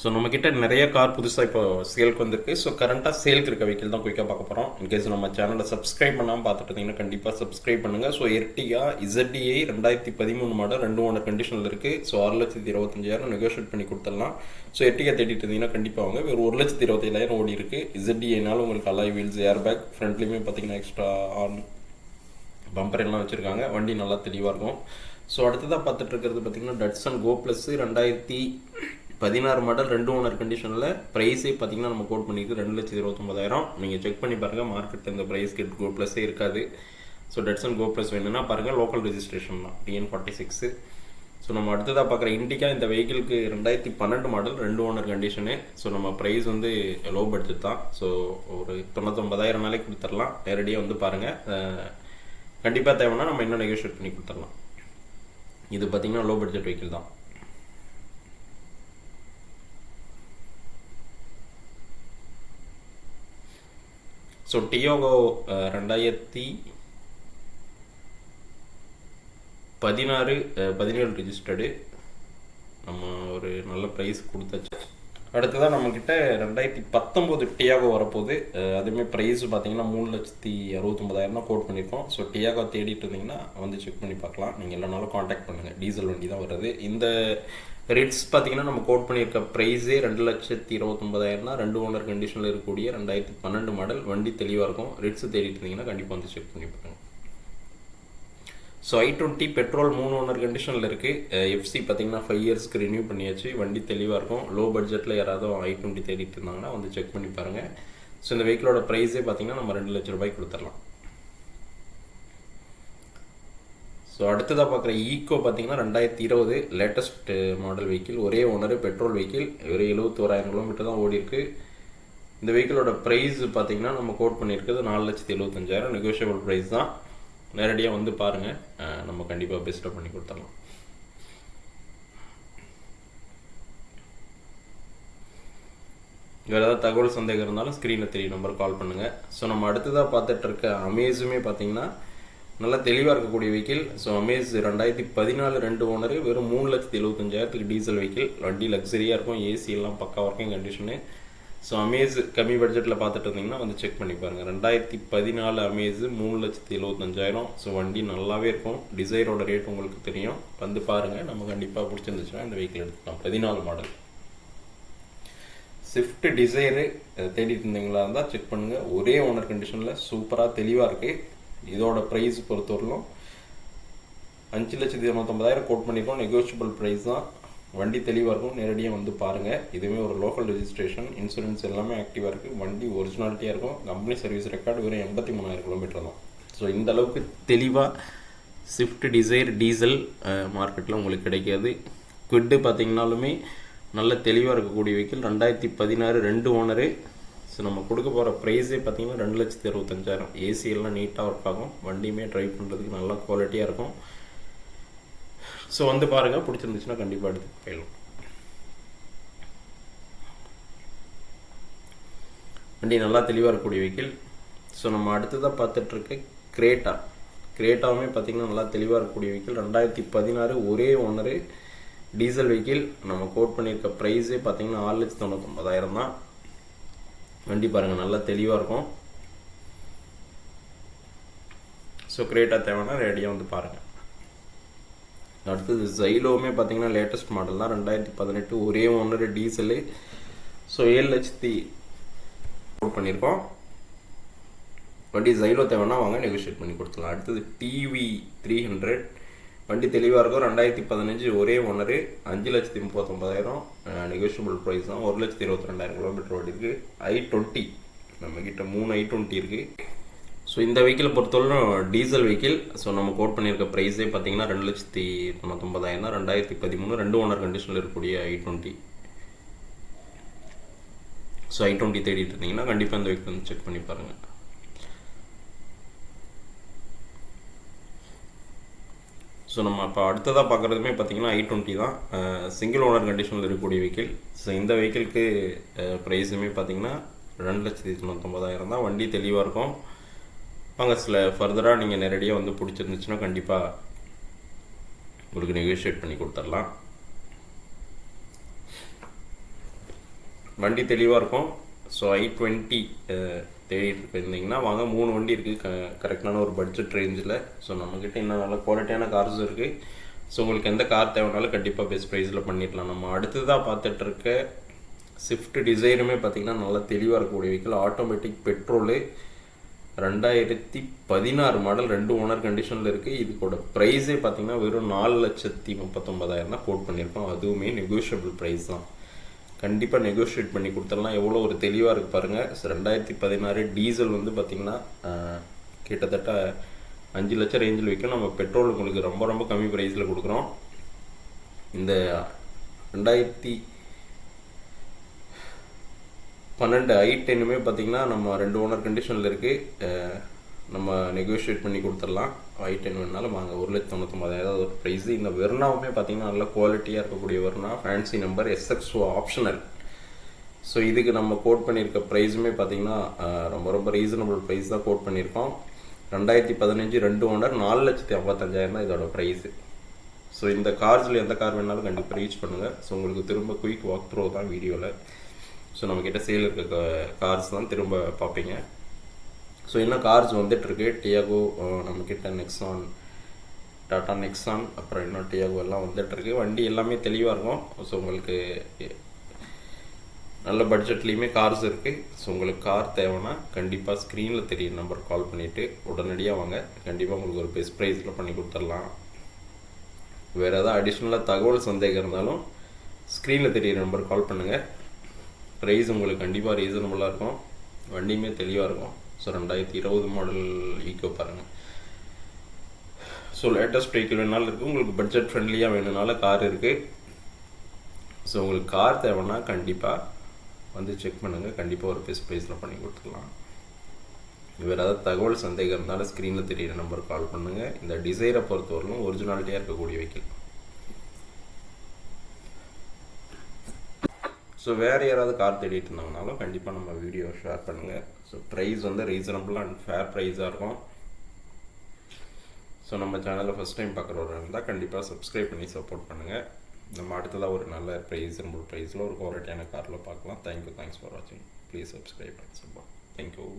So நம்மக்கிட்ட நிறைய car புதுசாக இப்போ சேலுக்கு வந்திருக்கு. ஸோ கரண்ட்டாக சேலுக்கு இருக்க வெஹிக்கிள் தான் குயிக்காக பார்க்க போகிறோம். இன்கேஸ் நம்ம சேனலை சப்ஸ்கிரைப் பண்ணாமல் பார்த்துட்டு இருந்தீங்கன்னா கண்டிப்பாக சப்ஸ்கிரைப் பண்ணுங்கள். So Ertiga ZDI 2013 model 2 owner கண்டிஷனில் இருக்குது. ஸோ 6,25,000 நெகோஷியேட் பண்ணி கொடுத்துடலாம். ஸோ எர்டிகா தேடிட்டு இருந்தீங்கன்னா கண்டிப்பாக வாங்க. ஒரு 1,27,000 ஓடி இருக்குது. ZDIனாலும் உங்களுக்கு அலாய் வீல்ஸ், ஏர் பேக், ஃப்ரண்ட்லேயுமே பார்த்தீங்கன்னா எக்ஸ்ட்ரா ஆன் பம்பர் எல்லாம் வச்சுருக்காங்க. வண்டி நல்லா தெளிவாக இருக்கும். ஸோ அடுத்ததாக பார்த்துட்டு இருக்கிறது பார்த்தீங்கன்னா Datsun go plus 2016 model 2 owner கண்டிஷனில். ப்ரைஸே பார்த்தீங்கன்னா நம்ம கோட் பண்ணியிருக்கு 2,29,000. நீங்கள் செக் பண்ணி பாருங்கள், மார்க்கெட்டில் இந்த ப்ரைஸ்க்கு கோ ப்ளஸ்ஸே இருக்காது. ஸோ டட்சன் கோ ப்ளஸ் வேணும்னா பாருங்கள், லோக்கல் ரெஜிஸ்ட்ரேஷன் தான், TN46. ஸோ நம்ம அடுத்ததாக பார்க்குற இண்டிகா, இந்த வெஹிக்கிளுக்கு 2012 மாடல் 2 ஓனர் கண்டிஷனு. ஸோ நம்ம ப்ரைஸ் வந்து லோ பட்ஜெட் தான். ஸோ ஒரு 99,000 நாளைக்கு கொடுத்துடலாம். நேரடியாக வந்து பாருங்கள், கண்டிப்பாக தேவைன்னா நம்ம இன்னும் நெகோஷியேட் பண்ணி கொடுத்துடலாம். இது பார்த்திங்கன்னா லோ பட்ஜெட் வெஹிக்கிள் தான். So Diogo 2017 registered. நம்ம ஒரு நல்ல ப்ரைஸ் கொடுத்தாச்சு. அடுத்ததான் நம்மக்கிட்ட 2019 டியாகோ வரப்போகுது. அதுவுமே ப்ரைஸ் பார்த்தீங்கன்னா 3,69,000 தான் கோட் பண்ணியிருக்கோம். ஸோ டியாகோ தேடிட்டு இருந்தீங்கன்னா வந்து செக் பண்ணி பார்க்கலாம். நீங்கள் இல்லைனாலும் காண்டாக்ட் பண்ணுங்கள். டீசல் வண்டி தான் வருது. இந்த ரிட்ஸ் பார்த்தீங்கன்னா நம்ம கோட் பண்ணியிருக்க ப்ரைஸே 2,29,000 தான். 2 ஓனர் கண்டிஷனில் இருக்கக்கூடிய 2012 மாடல். வண்டி தெளிவாக இருக்கும். ரிட்ஸ் தேடிட்டு இருந்தீங்கன்னா கண்டிப்பாக வந்து செக் பண்ணி பாருங்கள். ஸோ i20 பெட்ரோல் 3 ஓனர் கண்டிஷனில் இருக்குது. FC பார்த்தீங்கன்னா 5 இயர்ஸ்க்கு ரினியூ பண்ணியாச்சு. வண்டி தெளிவாக இருக்கும். லோ பட்ஜெட்டில் யாராவது i20 தேடிட்டு இருந்தாங்கன்னா வந்து செக் பண்ணி பாருங்கள். ஸோ இந்த வெஹிக்கிளோட ப்ரைஸே பார்த்தீங்கன்னா நம்ம 2 லட்ச ரூபாய்க்கு கொடுத்துடலாம். ஸோ அடுத்ததாக பார்க்குற ஈக்கோ பார்த்தீங்கன்னா 2020 லேட்டஸ்ட் மாடல் வெஹிக்கிள். ஒரே ஓனர், பெட்ரோல் வெஹிக்கிள். ஒரு 71,000 கிலோமீட்டர் தான் ஓடி இருக்குது. இந்த வெஹிக்கிளோட ப்ரைஸ் பார்த்தீங்கன்னா நம்ம கோட் பண்ணியிருக்கிறது 4,75,000. நெகோஷியபிள் ப்ரைஸ் தான். நேரடியாக வந்து பாருங்கள், நம்ம கண்டிப்பாக பெஸ்ட்டாக பண்ணி கொடுத்துடலாம். வேறு ஏதாவது தகவல் சந்தேகம் இருந்தாலும் ஸ்க்ரீனில் தெரிய நம்பர் கால் பண்ணுங்கள். ஸோ நம்ம அடுத்ததாக பார்த்துட்டு இருக்க அமேஸுமே பார்த்தீங்கன்னா நல்லா தெளிவாக இருக்கக்கூடிய வெஹிக்கிள். ஸோ அமேஸ் 2014 2 ஓனர், வெறும் 3,75,000 டீசல் வெஹிக்கிள். வண்டி லக்ஸரியாக இருக்கும். ஏசி எல்லாம் பக்கா ஒர்க்கிங் கண்டிஷனு. ஸோ அமேஸ் கம்மி பட்ஜெட்டில் பார்த்துட்டு இருந்தீங்கன்னா வந்து செக் பண்ணி பாருங்கள். 2014 அமேஸு 3,75,000. ஸோ வண்டி நல்லாவே இருக்கும். டிசைரோட ரேட் உங்களுக்கு தெரியும். வந்து பாருங்கள், நம்ம கண்டிப்பாக பிடிச்சிருந்துச்சுன்னா இந்த வெஹிக்கிள் எடுத்துக்கலாம். 14 மாடல் ஸ்விஃப்ட் டிசைரு தேடிட்டு இருந்தீங்களா இருந்தால் செக் பண்ணுங்கள். ஒரே ஓனர் கண்டிஷனில் சூப்பராக தெளிவாக இருக்குது. இதோட ப்ரைஸ் பொறுத்தவரையிலும் 5,99,000 கோட் பண்ணியிருக்கோம். நெகோஷியபிள் ப்ரைஸ் தான். வண்டி தெளிவாக இருக்கும். நேரடியாக வந்து பாருங்கள். இதுவுமே ஒரு லோக்கல் ரெஜிஸ்ட்ரேஷன், இன்சூரன்ஸ் எல்லாமே ஆக்டிவாக இருக்குது. வண்டி ஒரிஜினாலிட்டியாக இருக்கும். கம்பெனி சர்வீஸ் ரெக்கார்டு வெறும் 83,000 கிலோமீட்டர் தான். ஸோ இந்த அளவுக்கு தெளிவாக ஸ்விஃப்ட் டிசைர் டீசல் மார்க்கெட்டில் உங்களுக்கு கிடைக்காது. குவிட்டு பார்த்தீங்கன்னாலுமே நல்ல தெளிவாக இருக்கக்கூடிய வெஹிக்கிள். 2016 2 ஓனரு. ஸோ நம்ம கொடுக்க போகிற ப்ரைஸே பார்த்தீங்கன்னா 2,65,000. ஏசி எல்லாம் நீட்டாக ஒர்க் ஆகும். வண்டியுமே ட்ரைவ் பண்ணுறதுக்கு நல்லா குவாலிட்டியாக இருக்கும். ஸோ வந்து பாருங்கள், பிடிச்சிருந்துச்சுன்னா கண்டிப்பாக எடுத்து போயிடலாம். வண்டி நல்லா தெளிவாக இருக்கக்கூடிய வெஹிக்கிள். ஸோ நம்ம அடுத்ததாக பார்த்துட்ருக்க கிரேட்டாவுமே பார்த்திங்கன்னா நல்லா தெளிவாக இருக்கக்கூடிய வெஹிக்கிள். 2016 ஒரே ஓனரு டீசல் வெஹிக்கிள். நம்ம கோட் பண்ணியிருக்க ப்ரைஸே பார்த்திங்கன்னா 6,99,000 தான். வண்டி பாருங்கள், நல்லா தெளிவாக இருக்கும். ஸோ கிரேட்டா தேவைன்னா ரெடியாக வந்து பாருங்கள். அடுத்தது ஜைலோவுமே பார்த்தீங்கன்னா லேட்டஸ்ட் மாடல் தான். 2018 ஒரே ஓனர் டீசலு. ஸோ 7 லட்சத்தி கோட் பண்ணியிருக்கோம். வண்டி ஜைலோ தேவைன்னா வாங்க, நெகோஷியேட் பண்ணி கொடுத்துலாம். அடுத்தது TV300 வண்டி தெளிவாக இருக்கும். 2015 ஒரே ஓனரு. 5,39,000 நெகோஷியபிள் ப்ரைஸ் தான். 1,22,000 கிலோமீட்டர் ஓடி இருக்குது. i20 நம்மக்கிட்ட 3 i20 இருக்குது. ஸோ இந்த வெஹிக்கிளை பொறுத்தவரைக்கும் டீசல் வெஹிக்கிள். ஸோ நம்ம கோட் பண்ணியிருக்க ப்ரைஸே பார்த்தீங்கன்னா 2,99,000 தான். 2013 2 ஓனர் கண்டிஷனில் இருக்கக்கூடிய i20. ஸோ i20 தேடிட்டு இருந்தீங்கன்னா கண்டிப்பாக இந்த வெஹிக்கிள் வந்து செக் பண்ணி பாருங்கள். ஸோ நம்ம இப்போ அடுத்ததாக பார்க்குறதுமே பார்த்தீங்கன்னா i20 தான். சிங்கிள் ஓனர் கண்டிஷனில் இருக்கக்கூடிய வெஹிக்கிள். ஸோ இந்த வெஹிக்கிளுக்கு ப்ரைஸுமே பார்த்தீங்கன்னா 2,99,000 தான். வண்டி தெளிவாக இருக்கும். வாங்க சில ஃபர்தராக நீங்கள் நேரடியாக வந்து பிடிச்சிருந்துச்சுன்னா கண்டிப்பாக உங்களுக்கு நெகோஷியேட் பண்ணி கொடுத்துடலாம். வண்டி தெளிவாக இருக்கும். ஸோ i20 தேடிட்டு இருந்தீங்கன்னா வாங்க, 3 வண்டி இருக்குது கரெக்டான ஒரு பட்ஜெட் ரேஞ்சில். ஸோ நம்மக்கிட்ட இன்னும் நல்ல குவாலிட்டியான கார்ஸும் இருக்குது. ஸோ உங்களுக்கு எந்த கார் தேவைனாலும் கண்டிப்பாக பெஸ்ட் ப்ரைஸில் பண்ணிடலாம். நம்ம அடுத்ததாக பார்த்துட்ருக்க ஸ்விஃப்ட் டிசைருமே பார்த்திங்கன்னா நல்லா தெளிவாக இருக்கக்கூடிய vehicle. Automatic petrol, 2016 model, 2 owner கண்டிஷனில் இருக்குது. இதுக்கோட ப்ரைஸே பார்த்திங்கன்னா வெறும் 4,39,000 தான் கோட் பண்ணியிருக்கோம். அதுவுமே நெகோஷியபிள் ப்ரைஸ் தான். கண்டிப்பாக நெகோஷியேட் பண்ணி கொடுத்துடலாம். எவ்வளோ ஒரு தெளிவாக இருக்குது பாருங்கள். 2016 டீசல் வந்து பார்த்திங்கன்னா கிட்டத்தட்ட 5 லட்சம் ரேஞ்சில் விற்கும். நம்ம பெட்ரோல் உங்களுக்கு ரொம்ப ரொம்ப கம்மி ப்ரைஸில் கொடுக்குறோம். இந்த 2012 i10மே பார்த்திங்கன்னா நம்ம 2 ஓனர் கண்டிஷனில் இருக்குது. நம்ம நெகோஷியேட் பண்ணி கொடுத்துடலாம். i10 வேணாலும் வாங்க, 1,99,000 ஒரு ப்ரைஸு. இந்த வெர்னாவுமே பார்த்திங்கன்னா நல்ல குவாலிட்டியாக இருக்கக்கூடிய Verna, fancy number, SXO optional. So இதுக்கு நம்ம கோட் பண்ணியிருக்க ப்ரைஸுமே பார்த்திங்கன்னா ரொம்ப ரொம்ப ரீசனபிள் ப்ரைஸ் தான் கோட் பண்ணியிருக்கோம். 2015 2 ஓனர், 4,55,000 தான் இதோட ப்ரைஸு. ஸோ இந்த கார்ஸில் எந்த கார் வேணாலும் கண்டிப்பாக ரீச் பண்ணுங்கள். ஸோ உங்களுக்கு திரும்ப குயிக் வாக் த்ரூ தான் வீடியோவில். ஸோ நம்மக்கிட்ட சேல் இருக்க கார்ஸ் தான் திரும்ப பார்ப்பீங்க. ஸோ இன்னும் கார்ஸ் வந்துட்டுருக்கு. டியாகோ நம்மக்கிட்ட, நெக்ஸான், டாடா நெக்ஸான், அப்புறம் இன்னும் டியாகோ எல்லாம் வந்துட்டுருக்கு. வண்டி எல்லாமே தெளிவாக இருக்கும். ஸோ உங்களுக்கு நல்ல பட்ஜெட்லேயுமே கார்ஸ் இருக்குது. ஸோ உங்களுக்கு கார் தேவைன்னா கண்டிப்பாக ஸ்க்ரீனில் தெரிய நம்பர் கால் பண்ணிவிட்டு உடனடியாக வாங்க. கண்டிப்பாக உங்களுக்கு ஒரு பெஸ்ட் ப்ரைஸில் பண்ணி கொடுத்துடலாம். வேறு ஏதாவது அடிஷ்னலாக தகவல் சந்தேகம் இருந்தாலும் ஸ்க்ரீனில் தெரிய நம்பர் கால் பண்ணுங்கள். ப்ரைஸ் உங்களுக்கு கண்டிப்பாக ரீசனபுளாக இருக்கும். வண்டியுமே தெளிவாக இருக்கும். ஸோ 2020 மாடல் ஈக்கோ பாருங்கள். ஸோ லேட்டஸ்ட் வெஹிக்கிள் வேணாலும் இருக்குது. உங்களுக்கு பட்ஜெட் ஃப்ரெண்ட்லியாக வேணும்னாலும் கார் இருக்குது. ஸோ உங்களுக்கு கார் தேவைன்னா கண்டிப்பாக வந்து செக் பண்ணுங்கள். கண்டிப்பாக ஒரு பெஸ்ட் ப்ரைஸில் பண்ணி கொடுத்துக்கலாம். வேறு ஏதாவது தகவல் சந்தேகம் இருந்தாலும் ஸ்க்ரீனில் தெரியிற நம்பர் கால் பண்ணுங்கள். இந்த டிசைரை பொறுத்தவரைக்கும் ஒரிஜினாலிட்டியாக இருக்கக்கூடிய வெஹிக்கிள். ஸோ வேறு யாராவது கார் தேடிட்டு இருந்தாங்கனாலும் கண்டிப்பாக நம்ம வீடியோ ஷேர் பண்ணுங்கள். ஸோ ப்ரைஸ் வந்து ரீசனபிளாக அண்ட் ஃபேர் ப்ரைஸாக இருக்கும். ஸோ நம்ம சேனலில் ஃபஸ்ட் டைம் பார்க்குறவராக இருந்தால் கண்டிப்பாக சப்ஸ்கிரைப் பண்ணி சப்போர்ட் பண்ணுங்கள். நம்ம அடுத்ததாக ஒரு நல்ல ரீசனபிள் ப்ரைஸில் ஒரு குவாலிட்டியான காரில் பார்க்கலாம். தேங்க்யூ, தேங்க்ஸ் ஃபார் வாட்சிங். Please subscribe and support. Thank you.